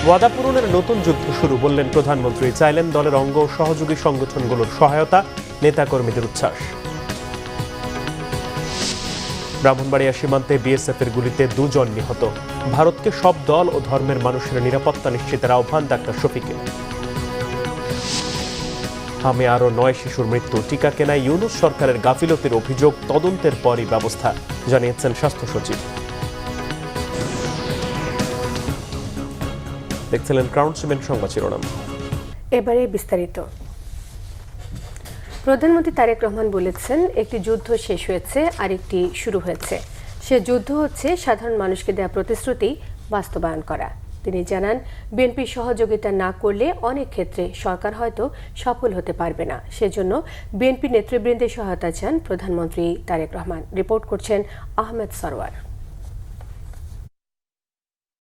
ওয়াদা পূরণের নতুন যুদ্ধ শুরু বললেন প্রধানমন্ত্রী। চাইলেন দলের অঙ্গ ও সহযোগী সংগঠনগুলোর সহায়তা, নেতাকর্মীদের উচ্ছ্বাস। ব্রাহ্মণবাড়িয়া সীমান্তে বিএসএফের গুলিতে 2 জন নিহত। ভারতকে সব দল ও ধর্মের মানুষের নিরাপত্তা নিশ্চিতের আহ্বান ডাক্তার শফিকের। হামে আরও 9 শিশুর মৃত্যু। টিকা কেনায় ইউনূস সরকারের গাফিলতির অভিযোগ, তদন্তের পরই ব্যবস্থা, জানিয়েছেন স্বাস্থ্য সচিব। দেখছিলেন ক্রাউন সিমেন্ট সংবাদ শিরোনাম। এবারে বিস্তারিত। প্রধানমন্ত্রী তারেক রহমান বলেছেন, একটি যুদ্ধ শেষ হয়েছে, আরেকটি শুরু হয়েছে। সে যুদ্ধ হচ্ছে সাধারণ মানুষকে দেওয়া প্রতিশ্রুতি বাস্তবায়ন করা। তিনি জানান, বিএনপি সহযোগিতা না করলে অনেক ক্ষেত্রে সরকার হয়তো সফল হতে পারবে না। সেজন্য বিএনপি নেতৃবৃন্দের সহায়তা চান প্রধানমন্ত্রী তারেক রহমান। রিপোর্ট করছেন আহমেদ সরওয়ার।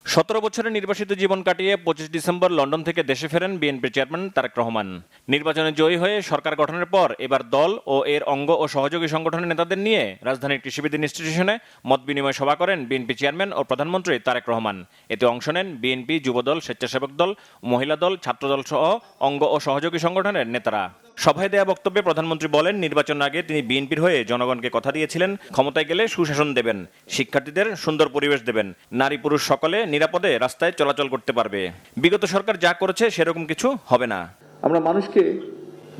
17 বছরের নির্বাসিত জীবন কাটিয়ে 25 ডিসেম্বর লন্ডন থেকে দেশে ফেরেন বিএনপির চেয়ারম্যান তারেক রহমান। নির্বাচনে জয়ী হয়ে সরকার গঠনের পর এবার দল ও এর অঙ্গ ও সহযোগী সংগঠনের নেতাদের নিয়ে রাজধানীর কৃষিবিদ ইনস্টিটিউশনে মত বিনিময় সভা করেন বিএনপি চেয়ারম্যান ও প্রধানমন্ত্রী তারেক রহমান। এতে অংশ নেন বিএনপি, যুবদল, স্বেচ্ছাসেবক দল, মহিলা দল, ছাত্রদল সহ অঙ্গ ও সহযোগী সংগঠনের নেতারা। সভায় দেয়া বক্তব্যে প্রধানমন্ত্রী বলেন, নির্বাচন আগে তিনি বিএনপির হয়ে জনগণকে কথা দিয়েছিলেন, ক্ষমতায় গেলে সুশাসন দেবেন, শিক্ষার্থীদের সুন্দর পরিবেশ দেবেন, নারী পুরুষ সকলে নিরাপদে রাস্তায় চলাচল করতে পারবে। বিগত সরকার যা করেছে সেরকম কিছু হবে না। আমরা মানুষকে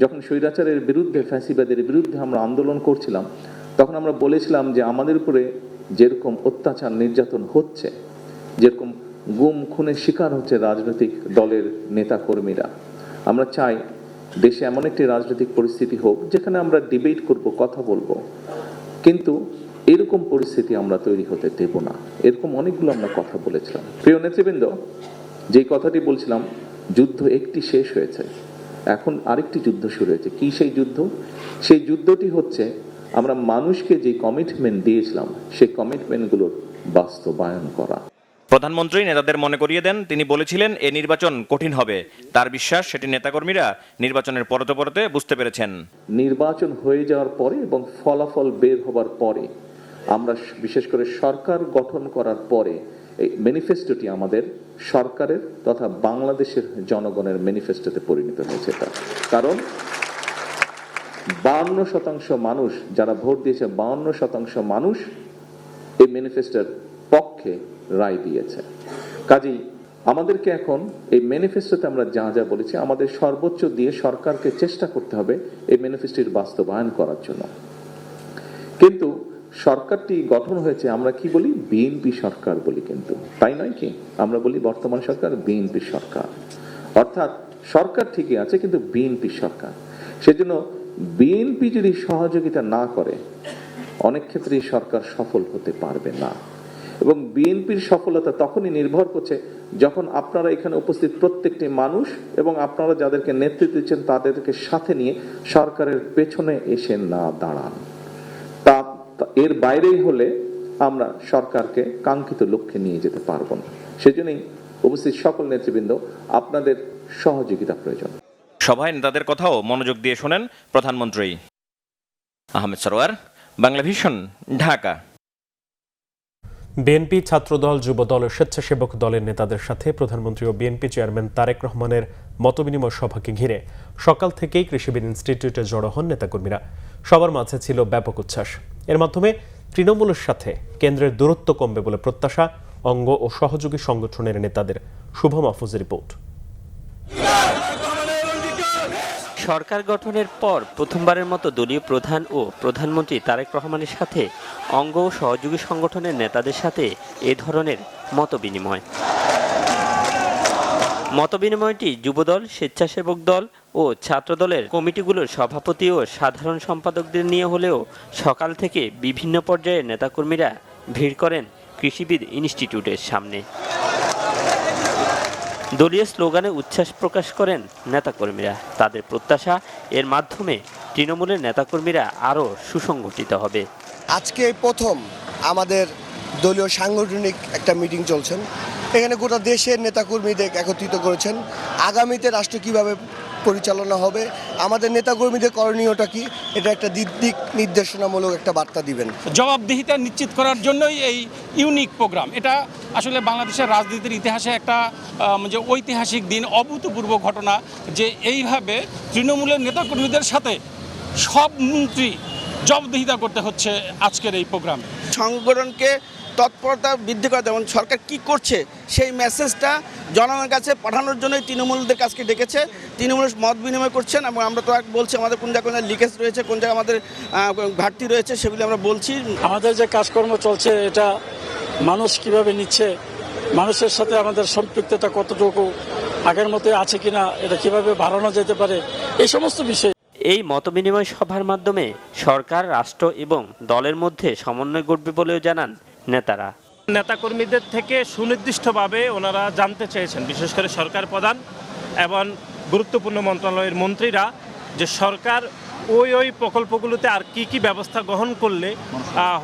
যখন স্বৈরাচারের বিরুদ্ধে, ফ্যাসিবাদের বিরুদ্ধে আমরা আন্দোলন করছিলাম, তখন আমরা বলেছিলাম যে আমাদের উপরে যেরকম অত্যাচার নির্যাতন হচ্ছে, যেরকম গুম খুনের শিকার হচ্ছে রাজনৈতিক দলের নেতা কর্মীরা, আমরা চাই দেশে এমন একটি রাজনৈতিক পরিস্থিতি হোক যেখানে আমরা ডিবেট করব, কথা বলবো, কিন্তু এরকম পরিস্থিতি আমরা তৈরি হতে দেব না। এরকম অনেকগুলো আমরা কথা বলেছিলাম। প্রিয় নেতৃবৃন্দ, যেই কথাটি বলছিলাম, যুদ্ধ একটি শেষ হয়েছে, এখন আরেকটি যুদ্ধ শুরু হয়েছে। কি সেই যুদ্ধ? সেই যুদ্ধটি হচ্ছে আমরা মানুষকে যে কমিটমেন্ট দিয়েছিলাম সেই কমিটমেন্টগুলোর বাস্তবায়ন করা। প্রধানমন্ত্রী নেতাদের মনে করিয়ে দেন, তিনি বলেছিলেন এ নির্বাচন কঠিন হবে। তার বিশ্বাস সেটি নেতাকর্মীরা নির্বাচনের পরতে পরতে বুঝতে পেরেছেন। নির্বাচন হয়ে যাওয়ার পরে এবং ফলাফল বের হবার পরে, আমরা বিশেষ করে সরকার গঠন করার পরে এই ম্যানিফেস্টোটি আমাদের সরকারের তথা বাংলাদেশের জনগণের ম্যানিফেস্টোতে পরিণত হয়েছে। কারণ 52% মানুষ যারা ভোট দিয়েছে, 52% মানুষ এই ম্যানিফেস্টোর পক্ষে রায় দিয়েছে। কাজেই আমাদেরকে এখন এই ম্যানিফেস্টোতে আমরা যা যা বলেছি, আমাদের সর্বোচ্চ দিয়ে সরকারকে চেষ্টা করতে হবে এই ম্যানিফেস্টোর বাস্তবায়ন করার জন্য। কিন্তু সরকারটি গঠন হয়েছে, আমরা কি বলি, বিএনপি সরকার বলি, কিন্তু তাই নয় কি? আমরা বলি বর্তমান সরকার বিএনপি সরকার, অর্থাৎ সরকার ঠিকই আছে কিন্তু বিএনপি সরকার। সেজন্য বিএনপি যদি সহযোগিতা না করে, অনেক ক্ষেত্রে সরকার সফল হতে পারবে না। এবং বিএনপির সফলতা তখনই নির্ভর করছে যখন আপনারা এখানে উপস্থিত প্রত্যেকটি মানুষ এবং আপনারা যাদেরকে নেতৃত্ব দিচ্ছেন তাদেরকে সাথে নিয়ে সরকারের পেছনে এসে না দাঁড়ান। তা এর বাইরেই হলে আমরা সরকারকে কাঙ্ক্ষিত লক্ষ্যে নিয়ে যেতে পারবো না। সেজন্যই উপস্থিত সকল নেতৃবৃন্দ, আপনাদের সহযোগিতা প্রয়োজন। সভায় নেতাদের কথাও মনোযোগ দিয়ে শোনেন প্রধানমন্ত্রী। আহমেদ সরওয়ার, বাংলা ভিশন, ঢাকা। বিএনপি, ছাত্রদল, যুবদল ও স্বেচ্ছাসেবক দলের নেতাদের সাথে প্রধানমন্ত্রী ও বিএনপি চেয়ারম্যান তারেক রহমানের মতবিনিময় সভাকে ঘিরে সকাল থেকেই কৃষিবিদ ইনস্টিটিউটে জড়ো হন নেতাকর্মীরা। সবার মাঝে ছিল ব্যাপক উচ্ছ্বাস। এর মাধ্যমে তৃণমূলের সাথে কেন্দ্রের দূরত্ব কমবে বলে প্রত্যাশা অঙ্গ ও সহযোগী সংগঠনের নেতাদের। শুভ মাহফুজের রিপোর্ট। সরকার গঠনের পর প্রথমবারের মতো দলীয় প্রধান ও প্রধানমন্ত্রী তারেক রহমানের সাথে অঙ্গ ও সহযোগী সংগঠনের নেতাদের সাথে এ ধরনের মতবিনিময়টি যুবদল, স্বেচ্ছাসেবক দল ও ছাত্রদলের কমিটিগুলোর সভাপতি ও সাধারণ সম্পাদকদের নিয়ে হলেও সকাল থেকে বিভিন্ন পর্যায়ের নেতাকর্মীরা ভিড় করেন কৃষিবিদ ইনস্টিটিউটের সামনে। দলীয় স্লোগানে উচ্ছ্বাস প্রকাশ করেন নেতাকর্মীরা। তাদের প্রত্যাশা, এর মাধ্যমে তৃণমূলের নেতাকর্মীরা আরও সুসংগঠিত হবে। আজকে প্রথম আমাদের দলীয় সাংগঠনিক একটা মিটিং চলছেন। এখানে গোটা দেশের নেতাকর্মীদের একত্রিত করেছেন। আগামীতে রাষ্ট্র কিভাবে পরিচালনা হবে, আমাদের নেতাকর্মীদের করণীয়টা কি, এটা একটা দিক নির্দেশনামূলক একটা বার্তা দিবেন। জবাবদিহিতা নিশ্চিত করার জন্যই এই ইউনিক প্রোগ্রাম। এটা আসলে বাংলাদেশের রাজনীতির ইতিহাসে একটা যে ঐতিহাসিক দিন, অভূতপূর্ব ঘটনা যে এইভাবে তৃণমূলের নেতাকর্মীদের সাথে সব মন্ত্রী জবাবদিহিতা করতে হচ্ছে আজকের এই প্রোগ্রামে। সংগঠনকে তৎপরতা বৃদ্ধি করা, যেমন সরকার কি করছে সেই মেসেজটা জনগণের কাছে পাঠানোর জন্যই তৃণমূলদের কাছকে ডেকেছে। তৃণমূল মত বিনিময় করছেন এবং আমরা তো বলছি আমাদের কোন জায়গায় লিকেজ রয়েছে, কোন জায়গায় আমাদের ঘাটতি রয়েছে, সেগুলি আমরা বলছি। আমাদের যে কাজকর্ম চলছে এটা মানুষ কিভাবে নিচ্ছে, মানুষের সাথে আমাদের সম্পৃক্ততা কতটুকু আগের মতো আছে কিনা, এটা কিভাবে বাড়ানো যেতে পারে, এই সমস্ত বিষয়। এই মতবিনিময় সভার মাধ্যমে সরকার, রাষ্ট্র এবং দলের মধ্যে সমন্বয় ঘটবে বলেও জানান নেতারা। নেতাকর্মীদের থেকে সুনির্দিষ্টভাবে ওনারা জানতে চেয়েছেন, বিশেষ করে সরকার প্রধান এবং গুরুত্বপূর্ণ মন্ত্রণালয়ের মন্ত্রীরা, যে সরকার ওই প্রকল্পগুলোতে আর কি ব্যবস্থা গ্রহণ করলে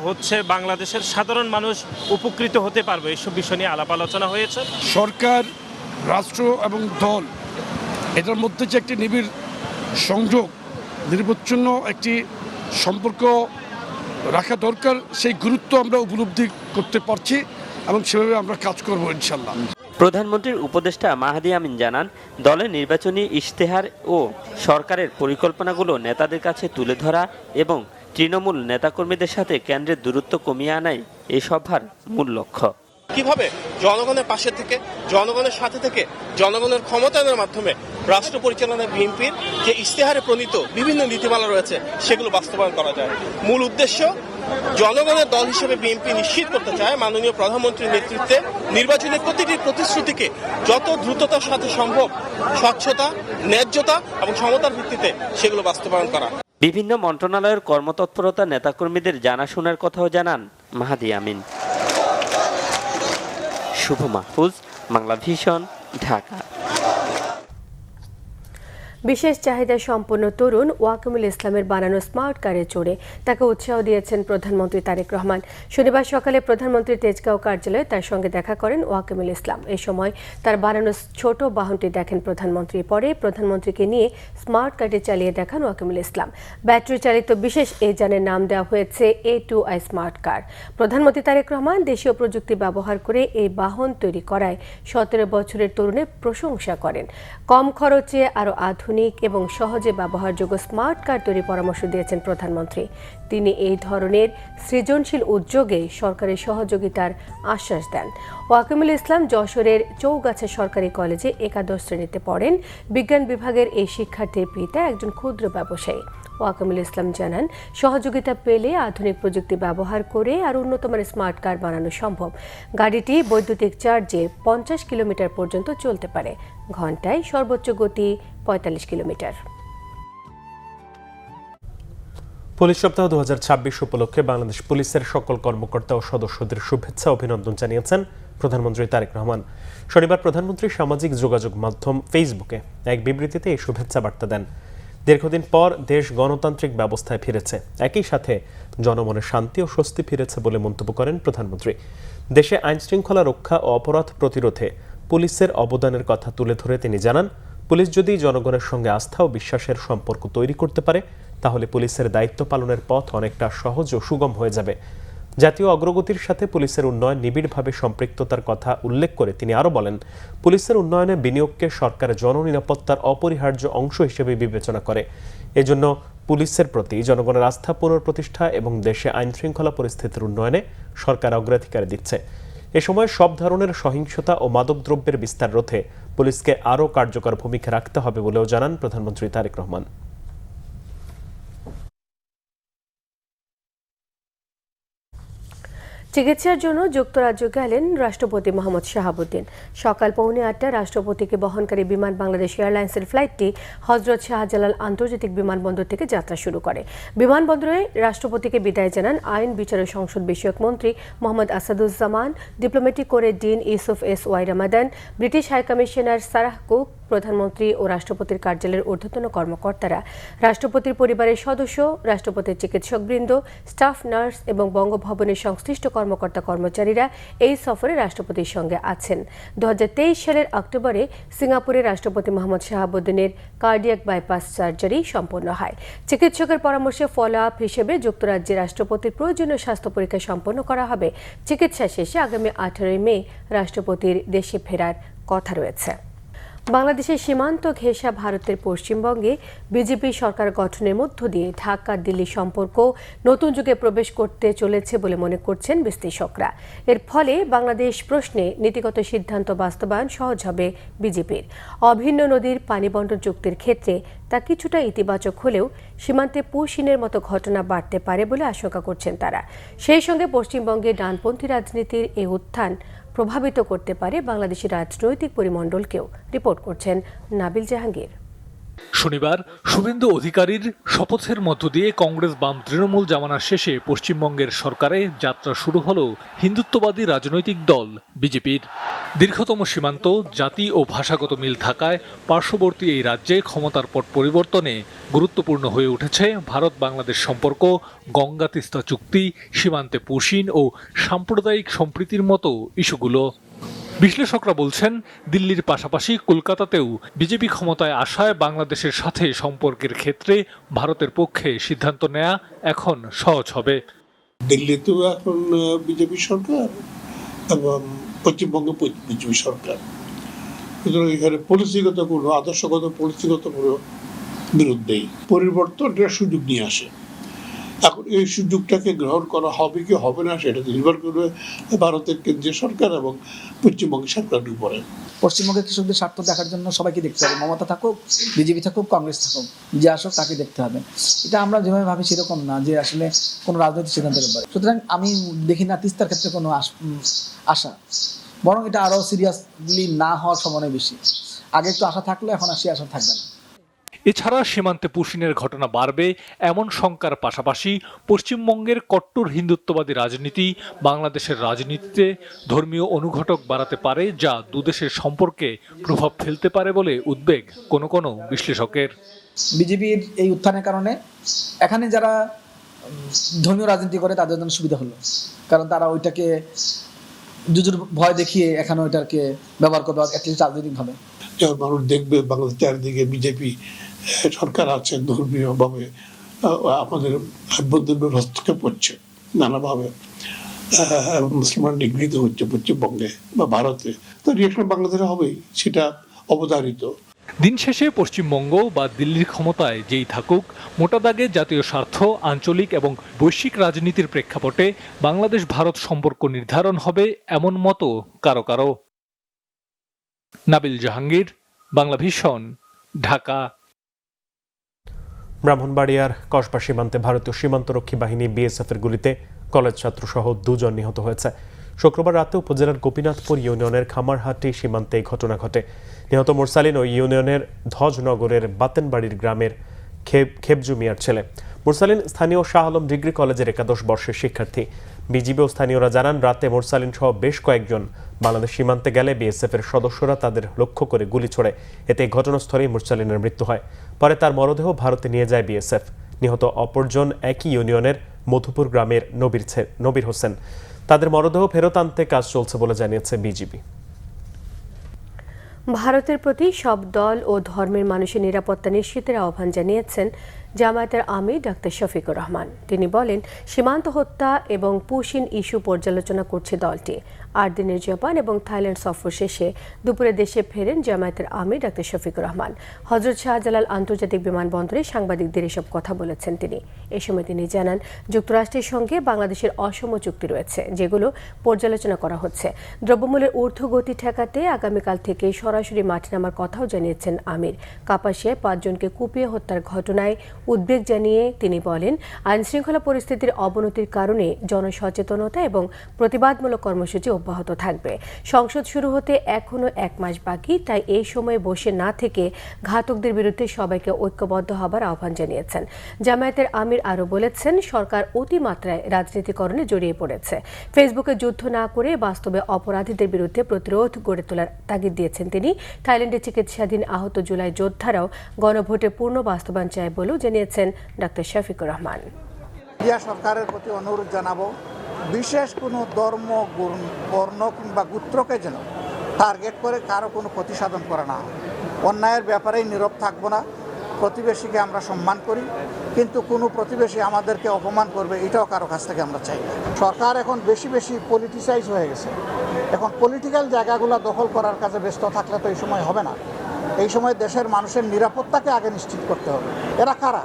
হচ্ছে বাংলাদেশের সাধারণ মানুষ উপকৃত হতে পারবে, এইসব বিষয় নিয়ে আলাপ আলোচনা হয়েছে। সরকার, রাষ্ট্র এবং দল এটার মধ্যে যে একটি নিবিড় সংযোগ, নিরবচ্ছিন্ন একটি সম্পর্ক রাখা দরকার, সেই গুরুত্ব আমরা উপলব্ধি করতে পারছি এবং সেভাবে আমরা কাজ করব ইনশাল্লাহ। প্রধানমন্ত্রীর উপদেষ্টা মাহাদি আমিন জানান, দলের নির্বাচনী ইশতেহার ও সরকারের পরিকল্পনাগুলো নেতাদের কাছে তুলে ধরা এবং তৃণমূল নেতাকর্মীদের সাথে কেন্দ্রের দূরত্ব কমিয়ে আনাই এই সভার মূল লক্ষ্য। কিভাবে জনগণের পাশে থেকে, জনগণের সাথে থেকে, জনগণের ক্ষমতায়নের মাধ্যমে রাষ্ট্র পরিচালনায় বিএনপির যে ইশতেহারে প্রণীত বিভিন্ন নীতিমালা রয়েছে সেগুলো বাস্তবায়ন করা যায়। মূল উদ্দেশ্য, জনগণের দল হিসেবে বিএনপি নিশ্চিত করতে চায় মাননীয় প্রধানমন্ত্রীর নেতৃত্বে নির্বাচনের প্রতিটি প্রতিশ্রুতিকে যত দ্রুততার সাথে সম্ভব স্বচ্ছতা, ন্যায্যতা এবং সমতার ভিত্তিতে সেগুলো বাস্তবায়ন করা। বিভিন্ন মন্ত্রণালয়ের কর্মতৎপরতা নেতাকর্মীদের জানাশোনার কথাও জানান মাহাদি আমিন। শুভ মাহফুজ, বাংলা ভিশন, ঢাকা। বিশেষ চাহিদা সম্পন্ন তরুণ ওয়াকিমুল ইসলামের বানানো স্মার্ট কারে চড়ে তাকে উৎসাহ দিয়েছেন প্রধানমন্ত্রী তারেক রহমান। শনিবার সকালে প্রধানমন্ত্রীর তেজগাঁও কার্যালয়ে তার সঙ্গে দেখা করেন ওয়াকিমুল ইসলাম। এই সময় তার বানানো ছোট বাহনটি দেখেন প্রধানমন্ত্রী। পরে প্রধানমন্ত্রীকে নিয়ে স্মার্ট কারটি চালিয়ে দেখান ওয়াকিমুল ইসলাম। ব্যাটারি চালিত বিশেষ এই যানের নাম দেওয়া হয়েছে A2i স্মার্ট কার। প্রধানমন্ত্রী তারেক রহমান দেশীয় প্রযুক্তি ব্যবহার করে এই বাহন তৈরি করায় 17 বছরের তরুণের প্রশংসা করেন। কম খরচে আরও আধুনিক এবং সহজে ব্যবহারযোগ্য স্মার্ট কার তৈরি পরামর্শ দিয়েছেন প্রধানমন্ত্রী। তিনি এই ধরনের সৃজনশীল উদ্যোগে সরকারের সহযোগিতার আশ্বাস দেন। ওয়াকিমুল ইসলাম যশোরের চৌগাছা সরকারি কলেজে একাদশ শ্রেণীতে পড়েন। বিজ্ঞান বিভাগের এই শিক্ষার্থীর পিতা একজন ক্ষুদ্র ব্যবসায়ী। ওয়াকিমুল ইসলাম জানান, সহযোগিতা পেলে আধুনিক প্রযুক্তি ব্যবহার করে আর উন্নতমানের স্মার্ট কার বানানো সম্ভব। গাড়িটি বৈদ্যুতিক চার্জে 50 কিলোমিটার পর্যন্ত চলতে পারে। ঘন্টায় সর্বোচ্চ গতি 45 কিলোমিটার। পুলিশ সপ্তাহ 2026 উপলক্ষে বাংলাদেশ পুলিশের সকল কর্মকর্তা ও সদস্যদের শুভেচ্ছা অভিনন্দন জানিয়েছেন প্রধানমন্ত্রী তারেক রহমান। শনিবার প্রধানমন্ত্রী সামাজিক যোগাযোগ মাধ্যম ফেসবুকে এক বিবৃতিতে এই শুভেচ্ছা বার্তা দেন। দীর্ঘদিন পর দেশ গণতান্ত্রিক ব্যবস্থায় ফিরেছে, একই সাথে জনমনে শান্তি ও স্বস্তি ফিরেছে বলে মন্তব্য করেন প্রধানমন্ত্রী। দেশে আইনশৃঙ্খলা রক্ষা ও অপরাধ প্রতিরোধে পুলিশের অবদানের কথা তুলে ধরে তিনি জানান, পুলিশ যদি জনগণের সঙ্গে আস্থা ও বিশ্বাসের সম্পর্ক তৈরি করতে পারে তাহলে পুলিশের দায়িত্ব পালনের পথ অনেকটা সহজ ও সুগম হয়ে যাবে। জাতীয় অগ্রগতির সাথে পুলিশের উন্নয়ন নিবিড়ভাবে সম্পৃক্ততার কথা উল্লেখ করে তিনি আরও বলেন, পুলিশের উন্নয়নে বিনিয়োগকে সরকার জননিরাপত্তার অপরিহার্য অংশ হিসেবে বিবেচনা করে। এজন্য পুলিশের প্রতি জনগণের আস্থা পুনঃপ্রতিষ্ঠা এবং দেশে আইনশৃঙ্খলা পরিস্থিতির উন্নয়নে সরকার অগ্রাধিকার দিচ্ছে। এ সময় সব ধরনের সহিংসতা ও মাদকদ্রব্যের বিস্তার রোধে পুলিশকে আরও কার্যকর ভূমিকা রাখতে হবে বলেও জানান প্রধানমন্ত্রী তারেক রহমান। চিকিৎসার জন্য যুক্তরাজ্য গেলেন রাষ্ট্রপতি মোহাম্মদ শাহাবুদ্দিন। সকাল 8:45 রাষ্ট্রপতিকে বহনকারী বিমান বাংলাদেশ এয়ারলাইন্সের ফ্লাইটটি হজরত শাহজালাল আন্তর্জাতিক বিমানবন্দর থেকে যাত্রা শুরু করে। বিমানবন্দরে রাষ্ট্রপতিকে বিদায় জানান আইন বিচার ও সংসদ বিষয়ক মন্ত্রী মোহাম্মদ আসাদুজ্জামান, ডিপ্লোম্যাটিক কোরের ডিন ইউসুফ এস ওয়াই রমাদান, ব্রিটিশ হাইকমিশনার সারাহ কুক, প্রধানমন্ত্রী ও রাষ্ট্রপতির কার্যালয়ের ঊর্ধ্বতন কর্মকর্তারা, রাষ্ট্রপতির পরিবারের সদস্য, রাষ্ট্রপতির চিকিৎসকবৃন্দ, স্টাফ নার্স এবং বঙ্গভবনের সংশ্লিষ্ট কর্মকর্তা কর্মচারীরা এই সফরে রাষ্ট্রপতির সঙ্গে আছেন। 2023 সালের অক্টোবরে সিঙ্গাপুরে রাষ্ট্রপতি মোহাম্মদ শাহাবুদ্দিনের কার্ডিয়াক বাইপাস সার্জারি সম্পন্ন হয়। চিকিৎসকের পরামর্শে ফলো আপ হিসেবে যুক্তরাজ্যে রাষ্ট্রপতির প্রয়োজনীয় স্বাস্থ্য পরীক্ষা সম্পন্ন করা হবে। চিকিৎসা শেষে আগামী 18 মে রাষ্ট্রপতির দেশে ফেরার কথা রয়েছে। বাংলাদেশের সীমান্ত ঘেঁষা ভারতের পশ্চিমবঙ্গে বিজেপি সরকার গঠনের মধ্য দিয়ে ঢাকা দিল্লি সম্পর্ক নতুন যুগে প্রবেশ করতে চলেছে বলে মনে করছেন বিশ্লেষকরা। এর ফলে বাংলাদেশ প্রশ্নে নীতিগত সিদ্ধান্ত বাস্তবায়ন সহজ হবে বিজেপির। অভিন্ন নদীর পানি বণ্টন চুক্তির ক্ষেত্রে তা কিছুটা ইতিবাচক হলেও সীমান্তে পুশিনের মতো ঘটনা বাড়তে পারে বলে আশঙ্কা করছেন তারা। সেই সঙ্গে পশ্চিমবঙ্গে ডানপন্থী রাজনীতির এই উত্থান প্রভাবিত করতে পারে বাংলাদেশের রাজনৈতিক পরিমণ্ডলকেও, রিপোর্ট করছেন নাবিল জাহাঙ্গীর। শনিবার শুভেন্দু অধিকারীর শপথের মধ্য দিয়ে কংগ্রেস বাম তৃণমূল জামানার শেষে পশ্চিমবঙ্গের সরকারে যাত্রা শুরু হলো হিন্দুত্ববাদী রাজনৈতিক দল বিজেপির। দীর্ঘতম সীমান্ত, জাতি ও ভাষাগত মিল থাকায় পার্শ্ববর্তী এই রাজ্যে ক্ষমতার পট পরিবর্তনে গুরুত্বপূর্ণ হয়ে উঠেছে ভারত বাংলাদেশ সম্পর্ক, গঙ্গা তিস্তা চুক্তি, সীমান্তে পুশিন ও সাম্প্রদায়িক সম্প্রীতির মতো ইস্যুগুলো। বিশ্লেষকরা বলছেন, দিল্লির পাশাপাশি কলকাতাতেও বিজেপি ক্ষমতায় আসায় বাংলাদেশের সাথে সম্পর্কের ক্ষেত্রে ভারতের পক্ষে সিদ্ধান্ত নেওয়া এখন সহজ হবে। দিল্লিতেও এখন বিজেপি সরকার এবং পশ্চিমবঙ্গে বিজেপি সরকার, সুতরাং এখানে পলিসিগত কোনো আদর্শগত পলিসিগত কোনো বিরুদ্ধেই পরিবর্তনের সুযোগ নিয়ে আসে। এখন এই সুযোগটাকে গ্রহণ করা হবে কি হবে না সেটা নির্ভর করবে ভারতের কেন্দ্রীয় সরকার এবং পশ্চিমবঙ্গের সরকারের উপরে। পশ্চিমবঙ্গের কৃষকদের স্বার্থ দেখার জন্য সবাইকে দেখতে হবে, মমতা থাকুক, বিজেপি থাকুক, কংগ্রেস থাকুক, যে আসুক তাকে দেখতে হবে। এটা আমরা যেভাবে ভাবি সেরকম না যে আসলে কোনো রাজনৈতিক সিদ্ধান্তের ব্যাপারে। সুতরাং আমি দেখি না তিস্তার ক্ষেত্রে কোনো আশা, বরং এটা আরও সিরিয়াসলি না হওয়ার সম্ভাবনা বেশি। আগে একটু আশা থাকলে এখন আশা থাকবে না। এছাড়া সীমান্তে পুশিনের ঘটনা বাড়বে এমন শঙ্কার পাশাপাশি পশ্চিমবঙ্গের কট্টর হিন্দুত্ববাদী রাজনীতি বাংলাদেশের রাজনীতিতে ধর্মীয় অনুঘটক বাড়াতে পারে, যা দুদেশের সম্পর্কে প্রভাব ফেলতে পারে বলে উদ্বেগ কোনো বিশ্লেষকের। বিজেপির এই উত্থানের কারণে এখানে যারা ধর্মীয় রাজনীতি করে তাদের জন্য সুবিধা হলো, কারণ তারা ওইটাকে জুজুর ভয় দেখিয়ে এখানে ওইটাকে ব্যবহার করবে অ্যাটলিস্ট রাজনৈতিকভাবে। মানুষ দেখবে বাংলাদেশ চারিদিকে বিজেপি সরকার আছে, ধর্মীয়ভাবে আমাদের আভ্যন্তরীণ হস্তক্ষেপ করছে নানাভাবে, মুসলমান নিগৃহীত হচ্ছে পশ্চিমবঙ্গে বা ভারতে, তো রিয়েকশন বাংলাদেশে হবেই, সেটা অবধারিত। দিন শেষে পশ্চিমবঙ্গ বা দিল্লির ক্ষমতায় যেই থাকুক, মোটা দাগে জাতীয় স্বার্থ, আঞ্চলিক এবং বৈশ্বিক রাজনীতির প্রেক্ষাপটে বাংলাদেশ ভারত সম্পর্ক নির্ধারণ হবে এমন মতো কারো। নাবিল জাহাঙ্গীর, বাংলা ভিশন, ঢাকা। ব্রাহ্মণবাড়িয়ার কসবা সীমান্তে ভারতীয় সীমান্তরক্ষী বাহিনী বিএসএফ এর গুলিতে কলেজ ছাত্রসহ 2 জন নিহত হয়েছে। শুক্রবার রাতে উপজেলার গোপীনাথপুর ইউনিয়নের খামারহাটি সীমান্তে এই ঘটনা ঘটে। নিহত মোরসালিন ওই ইউনিয়নের ধ্বজনগরের বাতেনবাড়ির গ্রামের খেবজু মিয়ার ছেলে। মোরসালিন স্থানীয় শাহ আলম ডিগ্রি কলেজের 11 বর্ষের শিক্ষার্থী। বিজিবি ও স্থানীয়রা জানান, রাতে মোরসালিন সহ বেশ কয়েকজন বাংলাদেশ সীমান্তে গেলে বিএসএফ এর সদস্যরা তাদের লক্ষ্য করে গুলি ছোড়ে। এতে ঘটনাস্থলেই মোরসালিনের মৃত্যু হয়। পরে তার মরদেহ ভারতে নিয়ে যায় বিএসএফ। নিহত অপরজন একই ইউনিয়নের মধুপুর গ্রামের নবীর হোসেন। তাদের মরদেহ ফেরত আনতে কাজ চলছে বলে জানিয়েছে বিজিবি। ভারতের প্রতি সব দল ও ধর্মের মানুষের নিরাপত্তা নিশ্চিতের আহ্বান জানিয়েছেন জামায়াতের আমির ডাক্তার শফিকুর রহমান। তিনি বলেন, সীমান্ত হত্যা এবং পুশিন ইস্যু পর্যালোচনা করছে দলটি। 8 দিনের জাপান এবং থাইল্যান্ড সফর শেষে দুপুরে দেশে ফেরেন জামায়াতের আমির ডাক্তার শফিকুর রহমান। হযরত শাহজালাল আন্তর্জাতিক বিমানবন্দরে সাংবাদিকদের এসব কথা বলেছেন তিনি। এ সময় তিনি জানান, যুক্তরাষ্ট্রের সঙ্গে বাংলাদেশের অসম চুক্তি রয়েছে, যেগুলো পর্যালোচনা করা হচ্ছে। দ্রব্যমূল্যের ঊর্ধ্বগতি ঠেকাতে আগামীকাল থেকে সরাসরি মাঠে নামার কথাও জানিয়েছেন আমির। কাপাসিয়ায় 5 জনকে কুপিয়ে হত্যার ঘটনায় উদ্বেগ জানিয়ে তিনি বলেন, আইনশৃঙ্খলা পরিস্থিতির অবনতির কারণে জনসচেতনতা এবং প্রতিবাদমূলক কর্মসূচি অব্যাহত থাকবে। সংসদ শুরু হতে এখনো 1 মাস বাকি, তাই এই সময়ে বসে না থেকে ঘাতকদের বিরুদ্ধে সবাইকে ঐক্যবদ্ধ হবার আহ্বান জানিয়েছেন। জামায়াতের আমির আরও বলেছেন, সরকার অতিমাত্রায় রাজনীতিকরণে জড়িয়ে পড়েছে। ফেসবুকে যুদ্ধ না করে বাস্তবে অপরাধীদের বিরুদ্ধে প্রতিরোধ গড়ে তোলার তাগিদ দিয়েছেন তিনি। থাইল্যান্ডে চিকিৎসাধীন আহত জুলাই যোদ্ধারাও গণভোটের পূর্ণ বাস্তবায়ন চায় বলেও জানিয়েছেন ডক্টর শফিকুর রহমান। সরকারের প্রতি অনুরোধ জানাবো, বিশেষ কোনো ধর্ম, বর্ণ কিংবা গোত্রকে যেন টার্গেট করে কারো কোনো ক্ষতি সাধন করা না হয়। অন্যায়ের ব্যাপারেই নীরব থাকবো না। প্রতিবেশীকে আমরা সম্মান করি, কিন্তু কোনো প্রতিবেশী আমাদেরকে অপমান করবে এটাও কারো কাছ থেকে আমরা চাই না। সরকার এখন বেশি পলিটিসাইজ হয়ে গেছে। এখন পলিটিক্যাল জায়গাগুলো দখল করার কাজে ব্যস্ত থাকলে তো এই সময় হবে না। এই সময় দেশের মানুষের নিরাপত্তাকে আগে নিশ্চিত করতে হবে। এরা কারা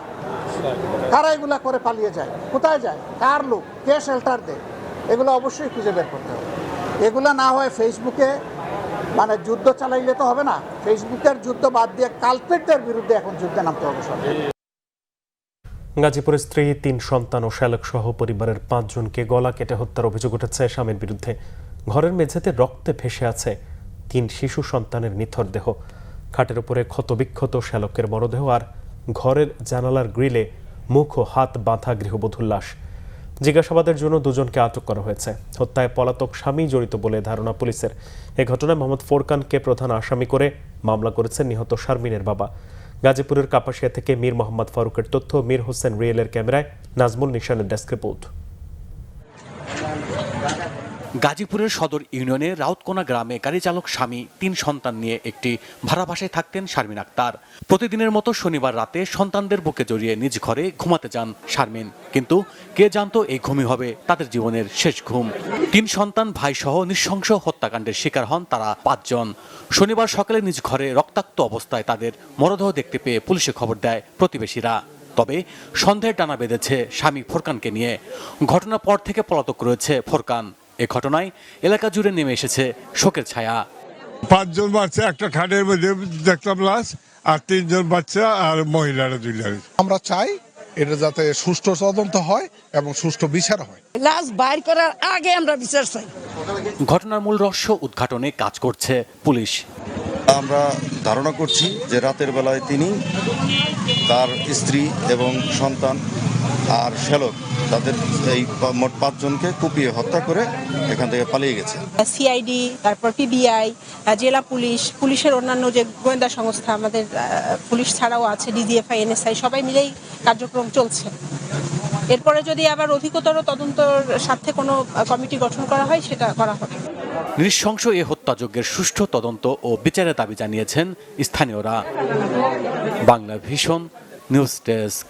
এগুলা করে পালিয়ে যায়, কোথায় যায়, কার লোক, কে শেল্টার দেয়, এগুলো অবশ্যই খুঁজে বের করতে হবে। এগুলা না হয় ফেসবুকে যুদ্ধ চালাইলে তো হবে না। ফেসবুকের যুদ্ধ বাদ দিয়ে কালপেটদের বিরুদ্ধে এখন যুদ্ধে নামতে হবে সরকার। গাজীপুরের স্ত্রী, 3 সন্তান ও শ্যালক সহ পরিবারের 5 জনকে গলা কেটে হত্যার অভিযোগ উঠেছে স্বামীর বিরুদ্ধে। ঘরের মেঝেতে রক্তে ভেসে আছে 3 শিশু সন্তানের নিথর দেহ। খাটের উপরে ক্ষতবিক্ষত শ্যালকের মরদেহ আর ঘরের জানালার গ্রিলে মুখ ও হাত বাঁধা গৃহবধূর লাশ। জিজ্ঞাসাবাদের জন্য 2 জনকে আটক করা হয়েছে। হত্যায় পলাতক স্বামী জড়িত বলে ধারণা পুলিশের। এ ঘটনায় মোহাম্মদ ফোরকানকে প্রধান আসামি করে মামলা করেছেন নিহত শারমিনের বাবা। গাজীপুরের কাপাসিয়া থেকে মীর মোহাম্মদ ফারুকের তথ্য, মীর হোসেন রিয়েলের ক্যামেরায় নাজমুল নিশানের ডেস্ক রিপোর্ট। গাজীপুরের সদর ইউনিয়নের রাউতকোনা গ্রামে গাড়ি চালক স্বামী, 3 সন্তান নিয়ে একটি ভাড়া বাসায় থাকতেন শারমিন আক্তার। প্রতিদিনের মতো শনিবার রাতে সন্তানদের বুকে জড়িয়ে নিজ ঘরে ঘুমাতে যান শারমিন। কিন্তু কে জানতো এই ঘুমই হবে তাদের জীবনের শেষ ঘুম। 3 সন্তান, ভাই সহ নৃশংস হত্যাকাণ্ডের শিকার হন তারা 5 জন। শনিবার সকালে নিজ ঘরে রক্তাক্ত অবস্থায় তাদের মরদেহ দেখতে পেয়ে পুলিশে খবর দেয় প্রতিবেশীরা। তবে সন্দেহের টানা বেঁধেছে স্বামী ফোরকানকে নিয়ে। ঘটনার পর থেকে পলাতক রয়েছে ফোরকান। এ ঘটনায় এলাকা জুড়ে নেমে এসেছে শোকের ছায়া। 5 জন বাচ্চা একটা খাটের মধ্যে দেখলাম লাশ, আর 3 জন বাচ্চা আর মহিলারা 2 জন। আমরা চাই এটা যাতে সুষ্ঠু তদন্ত হয় এবং সুষ্ঠু বিচার হয়। লাশ বাইর করার আগে আমরা বিচার চাই। ঘটনার মূল রহস্য উদ্ঘাটনে কাজ করছে পুলিশ। আমরা ধারণা করছি যে রাতের বেলায় তিনি, তার স্ত্রী এবং সন্তান আর শ্যালক, তাদের এই মোট 5 জনকে কুপিয়ে হত্যা করে এখান থেকে পালিয়ে গেছে। সিআইডি, তারপর পিবিআই, জেলা পুলিশের অন্যান্য যে গোয়েন্দা সংস্থা, আমাদের পুলিশ ছাড়াও আছে ডিজিএফআই, এনএসআই, সবাই মিলেই কার্যক্রম চলছে। এরপরে যদি আবার অধিকতর তদন্তর স্বার্থে কোনো কমিটি গঠন করা হয়, সেটা করা হবে। নৃশংস এ হত্যাযজ্ঞের সুষ্ঠু তদন্ত ও বিচারের দাবি জানিয়েছেন স্থানীয়রা। Bangla vision news desk.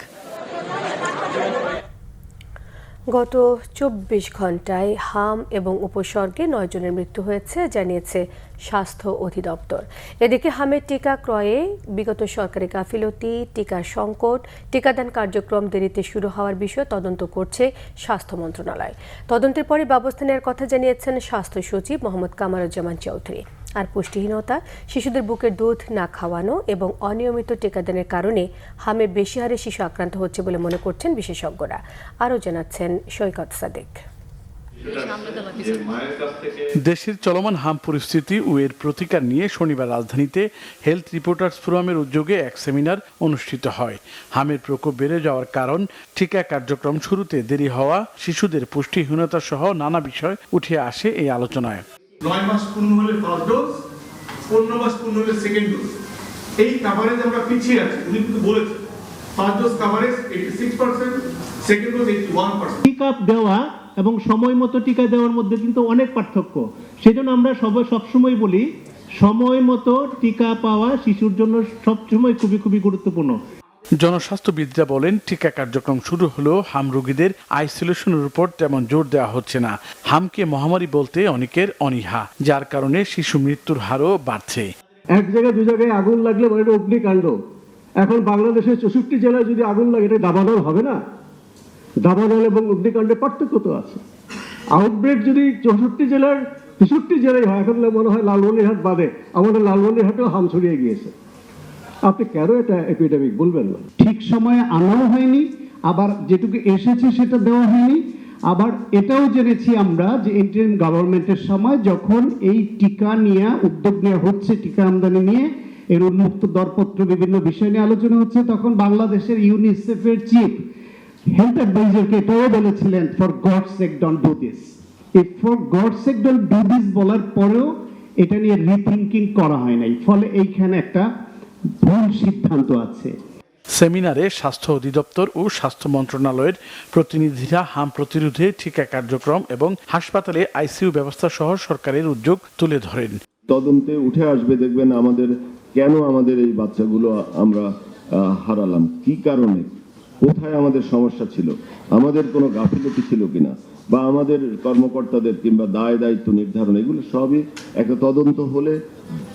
গত 24 ঘন্টায় হাম এবং উপসর্গে 9 জনের মৃত্যু হয়েছে জানিয়েছে স্বাস্থ্য অধিদপ্তর। এদিকে হামের টিকা ক্রয়ে বিগত সরকারি গাফিলতি, টিকার সংকট, টিকাদান কার্যক্রম দেরিতে শুরু হওয়ার বিষয়ে তদন্ত করছে স্বাস্থ্য মন্ত্রণালয়। তদন্তের পরে ব্যবস্থা নেওয়ার কথা জানিয়েছেন স্বাস্থ্য সচিব মোহাম্মদ কামারুজ্জামান চৌধুরী। আর পুষ্টিহীনতা, শিশুদের বুকের দুধ না খাওয়ানো এবং অনিয়মিত টিকাদানের কারণে হামে বেশি হারে শিশু আক্রান্ত হচ্ছে বলে মনে করছেন বিশেষজ্ঞরা। আরও জানাচ্ছেন সৈকত সাদেক। দেশের চলমান হাম পরিস্থিতি ও এর প্রতিকার নিয়ে শনিবার রাজধানীতে হেলথ রিপোর্টার্স ফোরামের উদ্যোগে এক সেমিনার অনুষ্ঠিত হয়। হামের প্রকোপ বেড়ে যাওয়ার কারণ, টিকা কার্যক্রম শুরুতে দেরি হওয়া, শিশুদের পুষ্টিহীনতা সহ নানা বিষয় উঠে আসে এই আলোচনায়। 9 মাস পূর্ণ হলে ফার্স্ট ডোজ, 15 মাস পূর্ণ হলে সেকেন্ড ডোজ। এই কভারেজ আমরা পিছিয়ে আছি। উনি কিন্তু বলেছেন first dose coverage 86%, second dose 81%। টিকা দেওয়া এবং সময় মতো টিকা দেওয়ার মধ্যে কিন্তু অনেক পার্থক্য। সেজন্য আমরা সবসময় বলি, সময় মতো টিকা পাওয়া শিশুর জন্য সবসময় খুবই গুরুত্বপূর্ণ। জনস্বাস্থ্যবিদরা বলেন, টিকা কার্যক্রম শুরু হলেও হাম রোগীদের আইসোলেশনের উপর তেমন জোর দেওয়া হচ্ছে না। হামকে মহামারী বলতে অনেকের অনীহা, যার কারণে শিশু মৃত্যুর হারও বাড়ছে। এক জায়গায় 2 জায়গায় আগুন লাগলে বলে এটা অগ্নিকাণ্ড। এখন বাংলাদেশের 64 জেলায় যদি আগুন লাগে, এটা দাবানল হবে না? দাবানল এবং অগ্নিকাণ্ডের পার্থক্য তো আছে। আউটব্রেক যদি 64 জেলার 63 জেলায় হয়, এখন মনে হয় লালমনিরহাট বাদে আমাদের লালমনিরহাটেও হাম ছড়িয়ে গিয়েছে। আপনি কেন এটা এপিডেমিক বলবেন না? ঠিক সময়ে আনাও হয়নি, আবার যেটুকু এসেছে সেটা দেওয়া হয়নি, আবার এটাও জেনেছি আমরা যে ইন্টারিম গভর্নমেন্টের সময় যখন এই টিকা নিয়ে উদ্যোগ নেওয়া হচ্ছে, টিকা আমদানি নিয়ে এর উন্মুক্ত দরপত্র বিভিন্ন বিষয় নিয়ে আলোচনা হচ্ছে, তখন বাংলাদেশের ইউনিসেফের চিফ হেলথ অ্যাডভাইজারকে এটাও বলেছিলেন for God sake don't do this. এই for God sake don't do this বলার পরেও এটা নিয়ে রিথিঙ্কিং করা হয় নাই, ফলে এইখানে একটা ভুল সিদ্ধান্ত আছে। সেমিনারে স্বাস্থ্য অধিদপ্তর ও স্বাস্থ্য মন্ত্রণালয়ের প্রতিনিধিরা হাম প্রতিরোধে টিকা কার্যক্রম এবং হাসপাতালে আইসিইউ ব্যবস্থা সহ সরকারের উদ্যোগ তুলে ধরেন। তদন্তে উঠে আসবে, দেখবেন কেন আমাদের এই বাচ্চাগুলো আমরা হারালাম, কি কারণে, কোথায় আমাদের সমস্যা ছিল, আমাদের কোনো গাফিলতি ছিল কিনা, বা আমাদের কর্মকর্তাদের কিংবা দায় দায়িত্ব নির্ধারণ, এগুলো সবই একটা তদন্ত হলে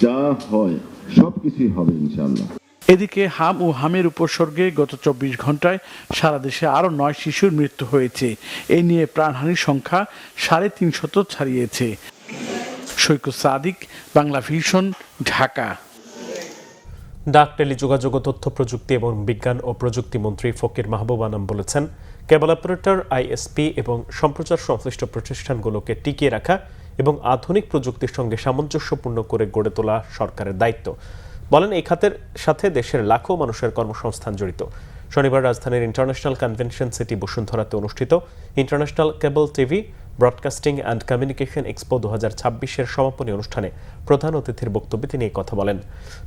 যা হয় সবকিছুই হবে ইনশাআল্লাহ। এদিকে হাম ও হামের উপসর্গে গত 24 ঘন্টায় সারা দেশে আরও 9 শিশুর মৃত্যু হয়েছে। এই নিয়ে প্রাণহানির সংখ্যা 350 ছাড়িয়েছে। সৈকত সাদিক, বাংলা ভিশন, ঢাকা। ডাক, টেলিযোগাযোগ ও তথ্য প্রযুক্তি এবং বিজ্ঞান ও প্রযুক্তি মন্ত্রী ফকির মাহবুব আনাম বলেছেন, কেবল অপারেটর, আইএসপি এবং সম্প্রচার সংশ্লিষ্ট প্রতিষ্ঠানগুলোকে টিকিয়ে রাখা এবং আধুনিক প্রযুক্তির সঙ্গে সামঞ্জস্যপূর্ণ করে গড়ে তোলা সরকারের দায়িত্ব। বলেন, এই খাতের সাথে দেশের লাখো মানুষের কর্মসংস্থান জড়িত। শনিবার রাজধানীর ইন্টারন্যাশনাল কনভেনশন সিটি বসুন্ধরাতে অনুষ্ঠিত international cable TV, broadcasting and communication expo 2026-এর সমাপনী অনুষ্ঠানে প্রধান অতিথির বক্তব্যে তিনি এই কথা বলেন।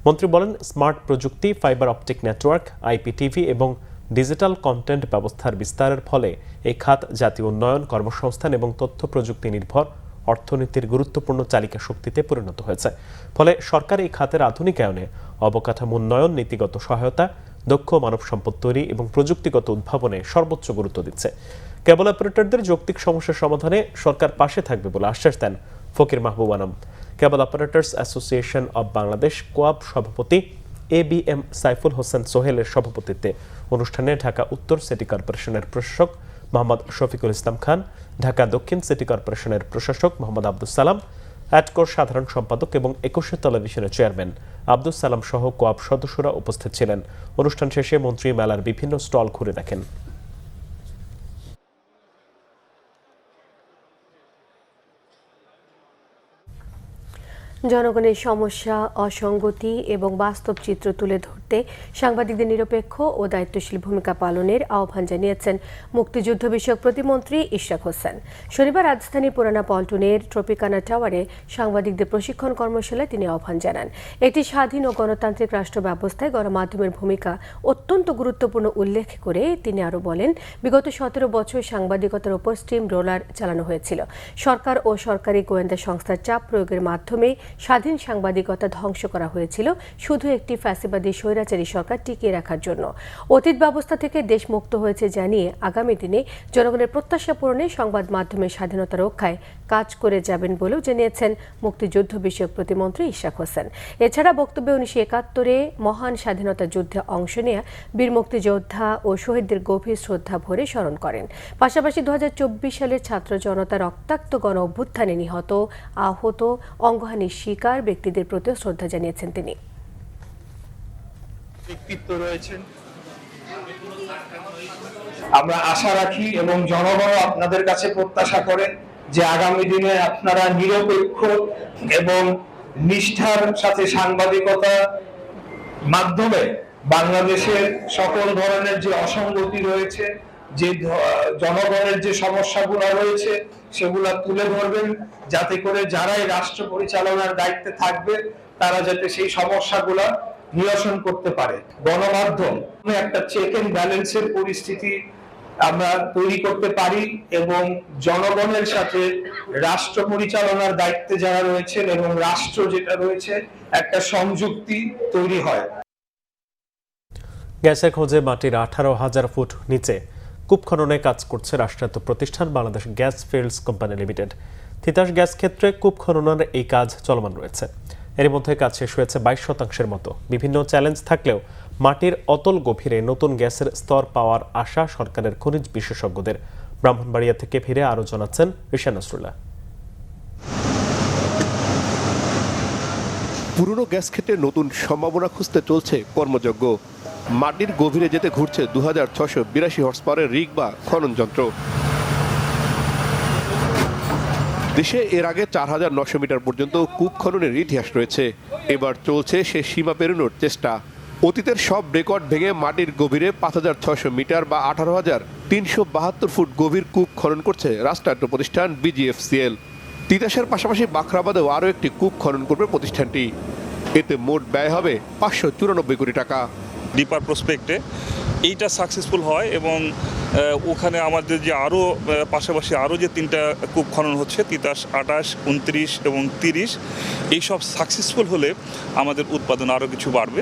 মন্ত্রী বলেন, স্মার্ট প্রযুক্তি, ফাইবার অপটিক নেটওয়ার্ক, আইপিটিভি এবং ডিজিটাল কন্টেন্ট ব্যবস্থার বিস্তারের ফলে এই খাত জাতীয় উন্নয়ন, কর্মসংস্থান এবং তথ্য প্রযুক্তি নির্ভর অর্থনীতির গুরুত্বপূর্ণ চালিকা শক্তিতে পরিণত হয়েছে। ফলে সরকার এই খাতের আধুনিকায়নে অবকাঠামো উন্নয়ন, নীতিগত সহায়তা, দক্ষ মানব সম্পদ তৈরি এবং প্রযুক্তিগত উদ্ভাবনে সর্বোচ্চ গুরুত্ব দিচ্ছে। কেবল অপারেটরদের যৌক্তিক সমস্যার সমাধানে সরকার পাশে থাকবে বলে আশ্বাস দেন ফকির মাহবুব আনাম। কেবল অপারেটর্স অ্যাসোসিয়েশন অব বাংলাদেশ কোয়াব সভাপতি ABM সাইফুল হোসেন সোহেলের সভাপতিত্বে অনুষ্ঠানে ঢাকা উত্তর সিটি কর্পোরেশনের প্রশাসক মোহাম্মদ শফিকুল ইসলাম খান, ঢাকা দক্ষিণ সিটি কর্পোরেশনের প্রশাসক মোহাম্মদ আব্দুল সালাম, অ্যাডকোর সাধারণ সম্পাদক এবং 21 টেলিভিশনের চেয়ারম্যান আব্দুল সালাম সহ কোয়াব সদস্যরা উপস্থিত ছিলেন। অনুষ্ঠান শেষে মন্ত্রী মেলার বিভিন্ন স্টল ঘুরে দেখেন। জনগণের সমস্যা, অসঙ্গতি এবং বাস্তব চিত্র তুলে ধরতে সাংবাদিকদের নিরপেক্ষ ও দায়িত্বশীল ভূমিকা পালনের আহ্বান জানিয়েছেন মুক্তিযুদ্ধ বিষয়ক প্রতিমন্ত্রী ইশরাক হোসেন। শনিবার রাজধানীর পুরানা পল্টনের ট্রপিকানা টাওয়ারে সাংবাদিকদের প্রশিক্ষণ কর্মশালায় তিনি আহ্বান জানান। একটি স্বাধীন ও গণতান্ত্রিক রাষ্ট্র ব্যবস্থায় গণমাধ্যমের ভূমিকা অত্যন্ত গুরুত্বপূর্ণ উল্লেখ করে তিনি আরও বলেন, বিগত 17 বছর সাংবাদিকতার উপর স্টিম রোলার চালানো হয়েছিল। সরকার ও সরকারি গোয়েন্দা সংস্থার চাপ প্রয়োগের মাধ্যমে স্বাধীন সাংবাদিকতা ধ্বংস করা হয়েছিল শুধু একটি ফ্যাসিবাদী স্বৈরাচারী সরকার টিকিয়ে রাখার জন্য। অতীত ব্যবস্থা থেকে দেশ মুক্ত হয়েছে জানিয়ে আগামী দিনে জনগণের প্রত্যাশা পূরণে সংবাদ মাধ্যমের স্বাধীনতা রক্ষায় কাজ করে যাবেন বলেও জানিয়েছেন মুক্তিযুদ্ধ বিষয়ক প্রতিমন্ত্রী ইশরাক হোসেন। এছাড়া বক্তব্যে 1971-এ মহান স্বাধীনতা যুদ্ধে অংশ নেয়া বীর মুক্তিযোদ্ধা ও শহীদদের গভীর শ্রদ্ধা ভরে স্মরণ করেন। পাশাপাশি 2024 সালের ছাত্র জনতা রক্তাক্ত গণ অভ্যুত্থানে নিহত, আহত, অঙ্গহানির শিকার ব্যক্তিদের প্রতিও শ্রদ্ধা জানিয়েছেন তিনি। ব্যক্তিত্ব রয়েছেন, আমরা আশা রাখি এবং জনগণ আপনাদের কাছে প্রত্যাশা করে যে আগামী দিনে আপনারা নিরপেক্ষ এবং নিষ্ঠার সাথে সাংবাদিকতা মাধ্যমে বাংলাদেশের সকল ধরনের যে অসঙ্গতি রয়েছে, যে জনগণের যে সমস্যাগুলো রয়েছে সেগুলা তুলে ধরবেন, যাতে করে যারাই রাষ্ট্র পরিচালনার দায়িত্বে থাকবে তারা যাতে সেই সমস্যাগুলা নিরসন করতে পারে। গণমাধ্যম একটা চেক এন্ড ব্যালেন্সের পরিস্থিতি আমরা তৈরি করতে পারি এবং জনগণের সাথে রাষ্ট্র পরিচালনার দায়িত্বে যারা রয়েছেন এবং রাষ্ট্র যেটা রয়েছে একটা সংযুক্তি তৈরি হয়। গ্যাসের খোঁজে মাটির 18,000 ফুট নিচে কূপ খননে কাজ করছে রাষ্ট্রায়ত্ত প্রতিষ্ঠান Bangladesh gas fields company limited. Titas gas ক্ষেত্রে কূপ খননের এই কাজ চলমান রয়েছে। এর মধ্যে কাজ শেষ হয়েছে 22% মতো। বিভিন্ন চ্যালেঞ্জ থাকলেও মাটির অতল গভীরে নতুন গ্যাসের স্তর পাওয়ার আশা সরকারের খনিজ বিশেষজ্ঞদের। ব্রাহ্মণবাড়িয়া থেকে ফিরে আরও জানাচ্ছেন ঋষা নসরুল্লাহ। পুরনো গ্যাস ক্ষেত্রে নতুন সম্ভাবনা খুঁজতে চলছে কর্মযজ্ঞ। মাটির গভীরে যেতে ঘুরছে 2682 হর্স পাওয়ারের রিগ বা খনন যন্ত্র। দেশে এর আগে 4,900 মিটার পর্যন্ত কূপ খননের ইতিহাস রয়েছে। এবার চলছে সে সীমা পেরোনোর চেষ্টা। অতীতের সব রেকর্ড ভেঙে মাটির গভীরে 5,600 মিটার বা 18,372 ফুট গভীর কূপ খনন করছে রাষ্ট্রায়ত্ত প্রতিষ্ঠান BGFCL। তিতাসের পাশাপাশি বাখরাবাদেও আরও একটি কূপ খনন করবে প্রতিষ্ঠানটি। এতে মোট ব্যয় হবে 594 কোটি টাকা। ডিপার প্রসপেক্টে এইটা সাকসেসফুল হয় এবং ওখানে আমাদের যে আরও পাশাপাশি আরও যে 3টা কূপ খনন হচ্ছে তিতাস 28, 29 এবং 30, এইসব সাকসেসফুল হলে আমাদের উৎপাদন আরও কিছু বাড়বে।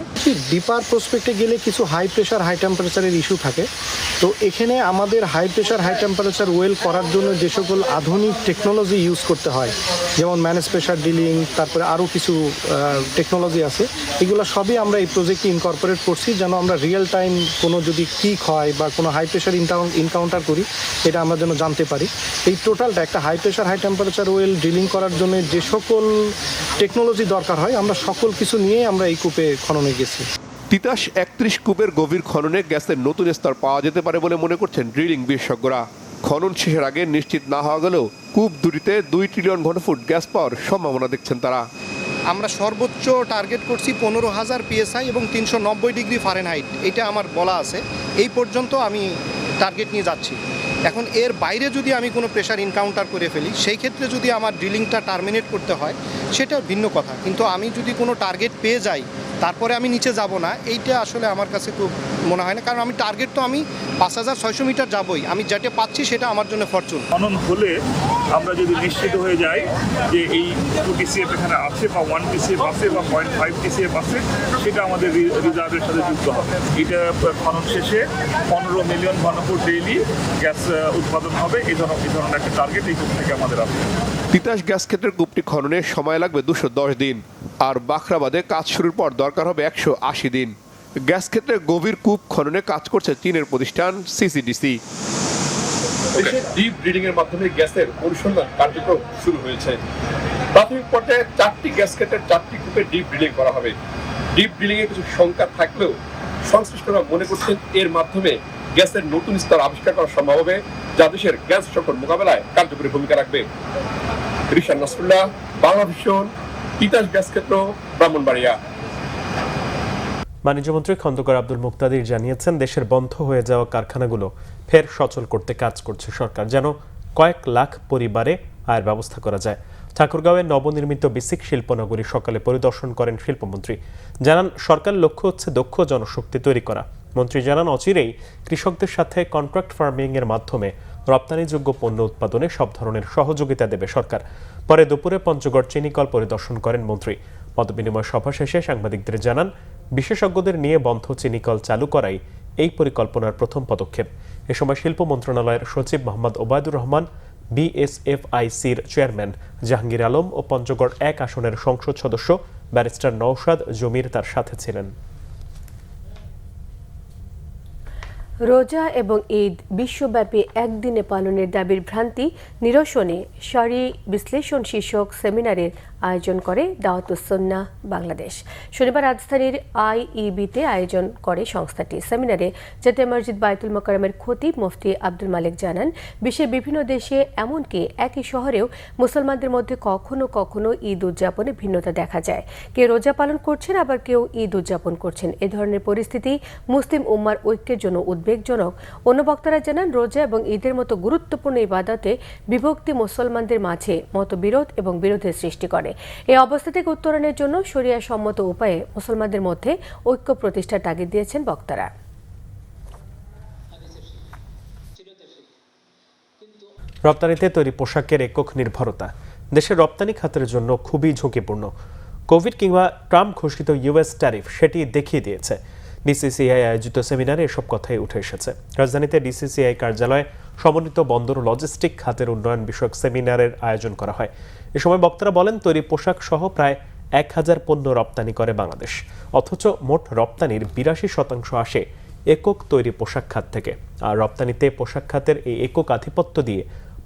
ডিপার প্রসপেক্টে গেলে কিছু হাই প্রেশার হাই টেম্পারেচারের ইস্যু থাকে, তো এখানে আমাদের high pressure high temperature well করার জন্য যে সকল আধুনিক টেকনোলজি ইউজ করতে হয়, যেমন ম্যানেজ প্রেশার ডিলিং, তারপরে আরও কিছু টেকনোলজি আছে, এগুলো সবই আমরা এই প্রজেক্টে ইনকর্পোরেট করছি যেন আমরা রিয়েল টাইম কোনো যদি কিক হয় বা কোনো হাই প্রেশার ইনকাউন্টার করি এটা আমরা যেন জানতে পারি। এই টোটালটা একটা high pressure high temperature well drilling করার জন্য যে সকল টেকনোলজি দরকার হয় আমরা সকল কিছু নিয়ে আমরা এই কূপে খননে গেছি। তিতাস 31 কূপের গভীর খননে গ্যাসের নতুন স্তর পাওয়া যেতে পারে বলে মনে করছেন ড্রিলিং বিশেষজ্ঞরা। খনন শেষের আগে নিশ্চিত না হওয়া গেলেও কূপ দুটিতে 2 ট্রিলিয়ন ঘনফুট গ্যাস পাওয়ার সম্ভাবনা দেখছেন তারা। আমরা সর্বোচ্চ টার্গেট করছি 15,000 PSI এবং 390 ডিগ্রি ফারেনহাইট, এটা আমার বলা আছে। এই পর্যন্ত আমি টার্গেট নিয়ে যাচ্ছি। এখন এর বাইরে যদি আমি কোনো প্রেশার ইনকাউন্টার করে ফেলি, সেই ক্ষেত্রে যদি আমার ড্রিলিংটা টার্মিনেট করতে হয় সেটা ভিন্ন কথা, কিন্তু আমি যদি কোনো টার্গেট পেয়ে যাই তারপরে আমি নিচে যাব না, এইটা আসলে আমার কাছে খুব মনে হয় না। কারণ আমি টার্গেট তো আমি 5,600 মিটার যাবই, আমি যেটা পাচ্ছি সেটা আমার জন্য ফরচুন। খনন হলে আমরা যদি নিশ্চিত হয়ে যাই যে এই 2 TCF এখানে আছে বা 1 TCF আছে বা 0.5 TCF আছে, সেটা আমাদের রিজার্ভের সাথে যুক্ত হবে। এটা খনন শেষে 15 মিলিয়ন ঘনফুট ডেইলি গ্যাস উৎপাদন হবে। এই ধরনের একটা টার্গেট এই কূপ থেকে আমাদের আছে। তিতাস গ্যাস ক্ষেত্রের কূপটি খননে সময় লাগবে 210 দিন, আর বাখরাবাদে কাজ শুরুর পর দরকার হবে 180 দিন। গ্যাস ক্ষেত্রে গভীর কূপ খননে কাজ করছে চীনের প্রতিষ্ঠান CCDC। দেশে ডিপ ড্রিলিং এর মাধ্যমে গ্যাসের অনুসন্ধান কার্যক্রম শুরু হয়েছে। প্রাথমিক পর্যায়ে 4টি গ্যাস ক্ষেত্রের 4টি কূপে ডিপ ড্রিলিং করা হবে। ডিপ ড্রিলিং এ কিছু শঙ্কা থাকলেও সংশ্লিষ্টরা মনে করছেন এর মাধ্যমে গ্যাসের নতুন স্তর আবিষ্কার করা সম্ভব হবে, যা দেশের গ্যাস সংকট মোকাবেলায় কার্যকরী ভূমিকা রাখবে। রিশান নাসরুল্লাহ, বাংলাভিশন, তিতাস গ্যাস ক্ষেত্র, ব্রাহ্মণবাড়িয়া। বাণিজ্যমন্ত্রী খন্দকার আব্দুল মুক্তাদির জানিয়েছেন, দেশের বন্ধ হয়ে যাওয়া কারখানাগুলো ফের সচল করতে কাজ করছে সরকার, যেন কয়েক লাখ পরিবারে আয়ের ব্যবস্থা করা যায়। ঠাকুরগাঁওয়ে নবনির্মিত বেসিক শিল্পনগরী সকালে পরিদর্শন করেন শিল্পমন্ত্রী। জানান, সরকার লক্ষ্য হচ্ছে দক্ষ জনশক্তি তৈরি করা। মন্ত্রী জানান, অচিরেই কৃষকদের সাথে কন্ট্রাক্ট ফার্মিং এর মাধ্যমে রপ্তানিযোগ্য পণ্য উৎপাদনে সব ধরনের সহযোগিতা দেবে সরকার। পরে দুপুরে পঞ্চগড় চিনিকল পরিদর্শন করেন মন্ত্রী। মতবিনিময় সভা শেষে সাংবাদিকদের জানান, বিশেষজ্ঞদের নিয়ে বন্ধ চিনিকল চালু করাই এই পরিকল্পনার প্রথম পদক্ষেপ। এ সময় শিল্প মন্ত্রণালয়ের সচিব মোহাম্মদ ওবায়দুর রহমান, BSFICর চেয়ারম্যান জাহাঙ্গীর আলম ও পঞ্চগড় 1 আসনের সংসদ সদস্য ব্যারিস্টার নওশাদ জমির তার সাথে ছিলেন। রোজা এবং ঈদ বিশ্বব্যাপী একদিনে পালনের দাবির ভ্রান্তি নিরসনে শরী বিশ্লেষণ শীর্ষক সেমিনারের আয়োজন করে দাওয়াতুস সুন্নাহ বাংলাদেশ। শনিবার রাজধানীর IEBতে আয়োজন করে সংস্থাটি। সেমিনারে জাতীয় মসজিদ বায়তুল মোকাররমের খতিব মুফতি আব্দুল মালিক জানান, বিশ্বের বিভিন্ন দেশে এমনকি একই শহরেও মুসলমানদের মধ্যে কখনো কখনো ঈদ উদযাপনে ভিন্নতা দেখা যায়। কেউ রোজা পালন করছেন, আবার কেউ ঈদ উদযাপন করছেন। এ ধরনের পরিস্থিতি মুসলিম উম্মার ঐক্যের জন্য উদ্বেগজনক। অন্য বক্তারা জানান, রোজা এবং ঈদের মতো গুরুত্বপূর্ণ ইবাদতে বিভক্তি মুসলমানদের মাঝে মতবিরোধ এবং বিরোধের সৃষ্টি করে। এই অবস্থা থেকে উত্তরণের জন্য শরিয়া সম্মত উপায়ে মুসলমানদের মধ্যে ঐক্য প্রতিষ্ঠার তাগিদ দিয়েছেন বক্তারা। রপ্তানিতে তৈরি পোশাকের একক নির্ভরতা দেশের রপ্তানি খাতের জন্য খুবই ঝুঁকিপূর্ণ। কোভিড কিংবা ট্রাম্প ঘোষিত US ট্যারিফ সেটি দেখিয়ে দিয়েছে। DCCI আয়োজিত সেমিনারে এসব কথাই উঠে এসেছে। রাজধানীতে DCCI কার্যালয়ে সমন্বিত বন্দর ও লজিস্টিক খাতের উন্নয়ন বিষয়ক সেমিনারের আয়োজন করা হয়। এ সময় বক্তারা বলেন, তৈরি পোশাক সহ প্রায় 1000 পণ্য রপ্তানি করে বাংলাদেশ, অথচ মোট রপ্তানির 82% আসে একক তৈরি পোশাক খাত থেকে। আর রপ্তানিতে পোশাক খাতের এই একক আধিপত্য দিয়ে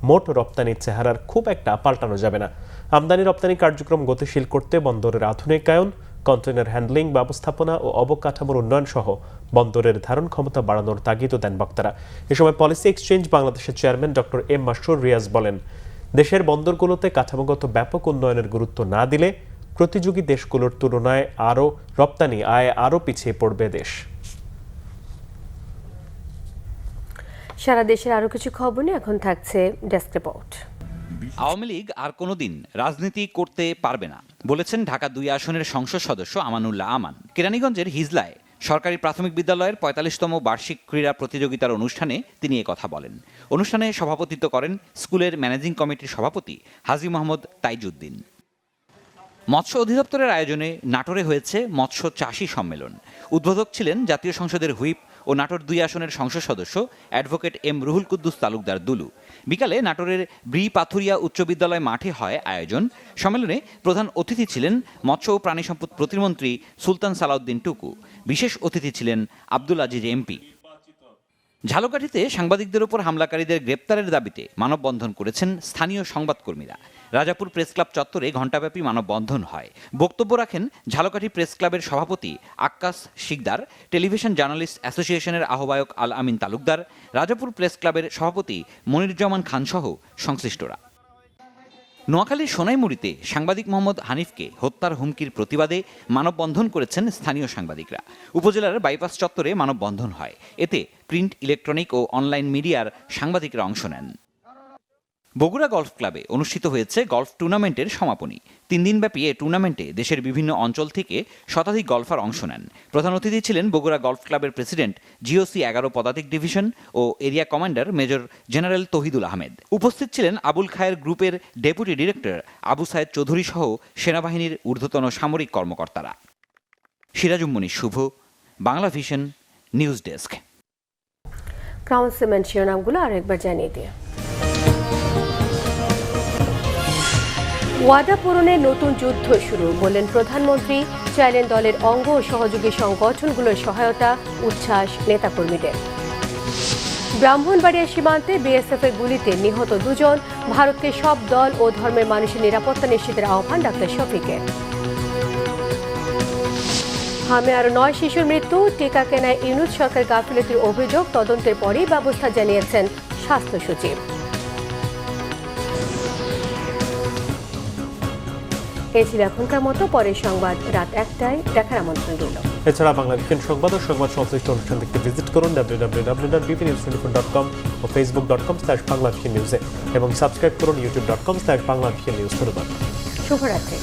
মোট রপ্তানির চেহারার খুব একটা পাল্টানো যাবে না। আমদানি রপ্তানি কার্যক্রম গতিশীল করতে বন্দরের আধুনিকায়ন, কন্টেইনার হ্যান্ডলিং ব্যবস্থাপনা ও অবকাঠামোর উন্নয়ন সহ বন্দরের ধারণ ক্ষমতা বাড়ানোর তাগিদও দেন বক্তারা। এ সময় পলিসি এক্সচেঞ্জ বাংলাদেশের chairman doctor M Masrur Riaz বলেন, দেশের বন্দরগুলোতে কাঠামোগত ব্যাপক উন্নয়নের গুরুত্ব না দিলে প্রতিযোগী দেশগুলোর তুলনায় রপ্তানি আয় আরও পিছিয়ে পড়বে দেশ। সারা দেশের আরো কিছু খবর নিয়ে এখন থাকছে ডেস্ক রিপোর্ট। আওয়ামী লীগ আর কোনোদিন রাজনীতি করতে পারবে না বলেছেন ঢাকা 2 আসনের সংসদ সদস্য আমানুল্লাহ আমান। কেরানীগঞ্জের হিজলায় সরকারি প্রাথমিক বিদ্যালয়ের 45তম বার্ষিক ক্রীড়া প্রতিযোগিতার অনুষ্ঠানে তিনি কথা বলেন। অনুষ্ঠানে সভাপতিত্ব করেন স্কুলের ম্যানেজিং কমিটির সভাপতি হাজী মোহাম্মদ তাইজউদ্দিন। মৎস্য অধিদপ্তরের আয়োজনে নাটোরে হয়েছে মৎস্য চাষী সম্মেলন। উদ্বোধক ছিলেন জাতীয় সংসদের হুইপ ও নাটোর 2 আসনের সংসদ সদস্য অ্যাডভোকেট এম রুহুল কুদ্দুস তালুকদার দুলু। বিকালে নাটোরের ব্রি পাথুরিয়া উচ্চ বিদ্যালয় মাঠে হয় আয়োজন। সম্মেলনে প্রধান অতিথি ছিলেন মৎস্য ও প্রাণী সম্পদ প্রতিমন্ত্রী সুলতান সালাউদ্দিন টুকু। বিশেষ অতিথি ছিলেন আব্দুল আজিজ এমপি। ঝালকাঠিতে সাংবাদিকদের উপর হামলাকারীদের গ্রেপ্তারের দাবিতে মানববন্ধন করেছেন স্থানীয় সংবাদকর্মীরা। রাজাপুর প্রেস ক্লাব চত্বরে ঘণ্টাব্যাপী মানববন্ধন হয়। বক্তব্য রাখেন ঝালকাঠি প্রেস ক্লাবের সভাপতি আক্কাস শিকদার, টেলিভিশন জার্নালিস্ট অ্যাসোসিয়েশনের আহ্বায়ক আল আমিন তালুকদার, রাজাপুর প্রেস ক্লাবের সভাপতি মনিরুজ্জামান খান সহ সংশ্লিষ্টরা। নোয়াখালীর সোনাইমুড়িতে সাংবাদিক মোহাম্মদ হানিফকে হত্যার হুমকির প্রতিবাদে মানববন্ধন করেছেন স্থানীয় সাংবাদিকরা। উপজেলার বাইপাস চত্বরে মানববন্ধন হয়। এতে প্রিন্ট, ইলেকট্রনিক ও অনলাইন মিডিয়ার সাংবাদিকরা অংশ নেন। বগুড়া গলফ ক্লাবে অনুষ্ঠিত হয়েছে গলফ টুর্নামেন্টের সমাপনী। 3 দিনব্যাপী এ টুর্নামেন্টে দেশের বিভিন্ন অঞ্চল থেকে শতাধিক গলফার অংশ নেন। প্রধান অতিথি ছিলেন বগুড়া গলফ ক্লাবের প্রেসিডেন্ট জিওসি 11 পদাতিক ডিভিশন ও area commander major general Tohidul Ahmed. উপস্থিত ছিলেন আবুল খায়ের গ্রুপের ডেপুটি ডিরেক্টর আবু সায়েদ চৌধুরী সহ সেনাবাহিনীর ঊর্ধ্বতন সামরিক কর্মকর্তারা। Sirajummoni Shuvo, Bangla vision, news desk. Crown cement শিরোনামগুলো আরেকবার জানিয়ে দিয়ে ওয়াদা পূরণে নতুন যুদ্ধ শুরু বললেন প্রধানমন্ত্রী। চাইলেন দলের অঙ্গ ও সহযোগী সংগঠনগুলোর সহায়তা, উচ্ছ্বাস নেতাকর্মীদের। ব্রাহ্মণবাড়িয়া সীমান্তে বিএসএফ এর গুলিতে নিহত 2 জন। ভারতকে সব দল ও ধর্মের মানুষের নিরাপত্তা নিশ্চিতের আহ্বান ডাক্তার শফিকের। হামে আরো 9 শিশুর মৃত্যু। টিকা কেনায় ইউনূস সরকার গাফিলতির অভিযোগ। তদন্তের পরই ব্যবস্থা জানিয়েছেন স্বাস্থ্য সচিব। এই ছিল এখনকার মতো। পরের সংবাদ রাত 1টায় দেখার আমন্ত্রণ রইল। এছাড়া বাংলা ভিশন সংবাদ ও সংবাদ সংশ্লিষ্ট অনুষ্ঠান দেখতে ভিজিট করুন www.bpnews24.com ও facebook.com/banglavishnnews এবং সাবস্ক্রাইব করুন youtube.com/banglavishnnews। শুভরাত্রি।